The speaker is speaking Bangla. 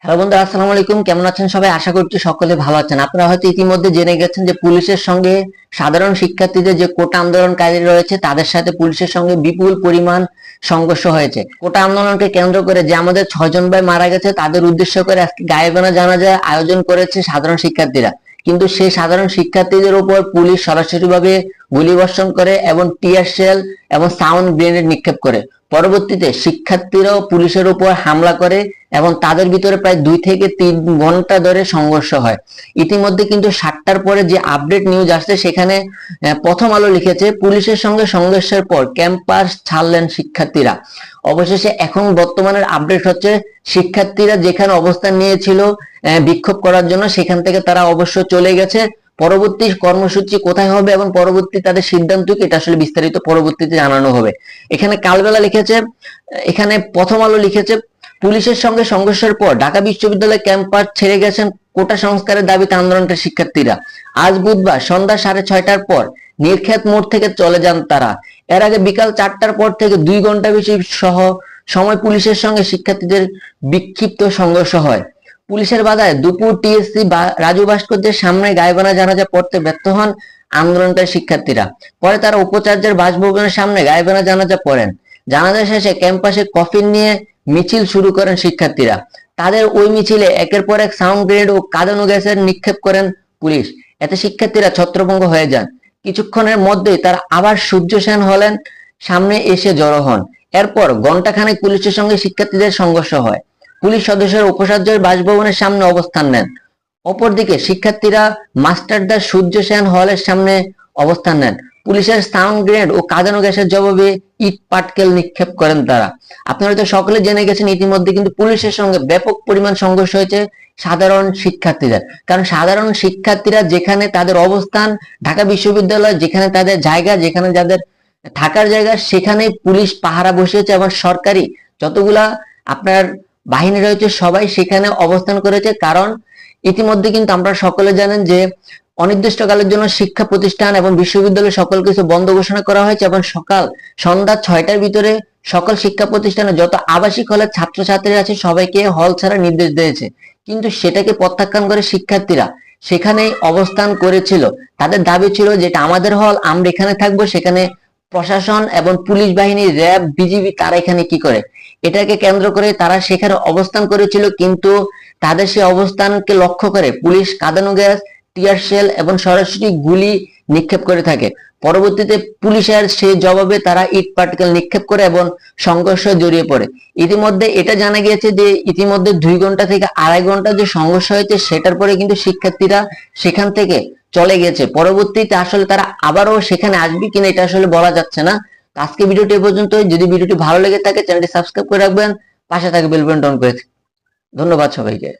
হ্যালো বন্ধুরা, আসসালামু আলাইকুম। কেমন আছেন সবাই? আশা করছি সকলে ভালো আছেন। আপনারা হয়তো ইতিমধ্যে জেনে গেছেন যে পুলিশের সঙ্গে সাধারণ শিক্ষার্থীদের যে কোটা আন্দোলনকারী রয়েছে তাদের সাথে পুলিশের সঙ্গে বিপুল পরিমাণ সংঘর্ষ হয়েছে। কোটা আন্দোলনকে কেন্দ্র করে যে আমাদের 6 জন ভাই মারা গেছে তাদের উদ্দেশ্য করে আজকে গায়েবানা জানাজা আয়োজন করেছে সাধারণ শিক্ষার্থীরা। কিন্তু সেই সাধারণ শিক্ষার্থীদের উপর পুলিশ সরাসরিভাবে গুলিবর্ষণ করে এবং টিয়ার শেল এবং সাউন্ড গ্রেনেড নিক্ষেপ করে। পরবর্তীতে শিক্ষার্থীরাও পুলিশের উপর হামলা করে এবং তাদের ভিতরে প্রায় 2 থেকে 3 ঘন্টা ধরে সংঘর্ষ হয়। ইতিমধ্যে কিন্তু 7টার পরে যে আপডেট নিউজ আসছে সেখানে প্রথম আলো লিখেছে, পুলিশের সঙ্গে সংঘর্ষের পর ক্যাম্পাস ছাড়লেন শিক্ষার্থীরা। অবশেষে এখন বর্তমানের আপডেট হচ্ছে শিক্ষার্থীরা যেখানে অবস্থান নিয়েছিল বিক্ষোভ করার জন্য সেখান থেকে তারা অবশ্য চলে গেছে। পরবর্তী কর্মসূচি কোথায় হবে এবং পরবর্তী তাদের সিদ্ধান্ত কি, এটা আসলে বিস্তারিত পরবর্তীতে জানানো হবে। এখানে কালবেলা লিখেছে, এখানে প্রথম আলো লিখেছে, পুলিশের সঙ্গে সংঘর্ষের পর ঢাকা বিশ্ববিদ্যালয় ক্যাম্পাস ছেড়ে গেছেন কোটা সংস্কারের দাবিতে আন্দোলনকারী শিক্ষার্থীরা। আজ বুধবার সন্ধ্যা 6:30টার পর নীলক্ষেত মোড় থেকে চলে যান তারা। এর আগে বিকাল 4টার পর থেকে 2 ঘন্টা বেশি সহ সময় পুলিশের সঙ্গে শিক্ষার্থীদের বিক্ষিপ্ত সংঘর্ষ হয়। পুলিশের বাধায় দুপুর টিএসসি রাজু ভাস্কর্যের সামনে গায়েবানা জানাজা পড়তে ব্যর্থ হন আন্দোলনকারী শিক্ষার্থীরা। পরে তারা উপাচার্যের বাসভবনের সামনে গায়েবানা জানাজা পড়েন। জানাজা শেষে ক্যাম্পাসে কফিন নিয়ে মিছিল শুরু করেন শিক্ষার্থীরা। তাদের ওই মিছিলে একের পর এক সাউন্ড গ্রেনেড ও কাঁদানো গ্যাসের নিক্ষেপ করেন পুলিশ। এতে শিক্ষার্থীরা ছত্রভঙ্গ হয়ে যান। কিছুক্ষণের মধ্যেই তারা আবার সূর্য সেন হলেন সামনে এসে জড়ো হন। এরপর ঘণ্টাখানেক পুলিশের সঙ্গে শিক্ষার্থীদের সংঘর্ষ হয়। পুলিশ সদস্যরা উপাচার্যের বাসভবনের সামনে অবস্থান নেন। অপরদিকে শিক্ষার্থীরা মাস্টারদা সূর্য সেন হলের সামনে অবস্থান নেন। পুলিশের সাউন্ড গ্রেনেড ও কাঁদানো গ্যাসের জবাবে ইট পাটকেল নিক্ষেপ করেন তারা। আপনারা তো সকলে জেনে গেছেন ইতিমধ্যে কিন্তু পুলিশের সঙ্গে ব্যাপক পরিমাণ সংঘর্ষ হয়েছে সাধারণ শিক্ষার্থীদের। কারণ সাধারণ শিক্ষার্থীরা যেখানে তাদের অবস্থান, ঢাকা বিশ্ববিদ্যালয় যেখানে তাদের জায়গা, যেখানে যাদের থাকার জায়গা, সেখানে পুলিশ পাহারা বসিয়েছে এবং সরকারি যতগুলা আপনার বাহিনী রয়েছে সবাই সেখানে অবস্থান করেছে। কারণ ইতিমধ্যে কিন্তু আমরা সকলে জানেন যে অনির্দিষ্টকালের জন্য শিক্ষা প্রতিষ্ঠান এবং বিশ্ববিদ্যালয় সকল কিছু বন্ধ ঘোষণা করা হয়েছে এবং সন্ধ্যা 6টার ভিতরে সকল শিক্ষা প্রতিষ্ঠানে যত আবাসিক হলের ছাত্রছাত্রী আছে সবাইকে হল ছাড়ার নির্দেশ দিয়েছে। কিন্তু সেটাকে প্রত্যাখ্যান করে শিক্ষার্থীরা সেখানে অবস্থান করেছিল। তাদের দাবি ছিল যেটা আমাদের হল, আমরা এখানে থাকবো। সেখানে প্রশাসন এবং পুলিশ বাহিনী, র্যাব, বিজিবি তারা এখানে কি করে, এটাকে কেন্দ্র করে তারা সেখানে অবস্থান করেছিল। কিন্তু তাদের সেই অবস্থানকে লক্ষ্য করে পুলিশ কাঁদানো গ্যাস, টিয়ার শেল এবং সরাসরি গুলি নিক্ষেপ করে থাকে। পরবর্তীতে পুলিশের সেই জবাবে তারা ইট পাটকেল নিক্ষেপ করে এবং সংঘর্ষে জড়িয়ে পড়ে। ইতিমধ্যে এটা জানা গিয়েছে যে ইতিমধ্যে 2 ঘন্টা থেকে 2.5 ঘন্টা যে সংঘর্ষ হয়েছে সেটার পরে কিন্তু শিক্ষার্থীরা সেখান থেকে চলে গেছে। পরবর্তীতে আসলে তারা আবারও সেখানে আসবে কিনা এটা আসলে বলা যাচ্ছে না। আজকে ভিডিওটি এ পর্যন্ত। যদি ভিডিওটি ভালো লেগে থাকে চ্যানেলটি সাবস্ক্রাইব করে রাখবেন, পাশে থাকে বেল বাটন অন করে। ধন্যবাদ সবাইকে।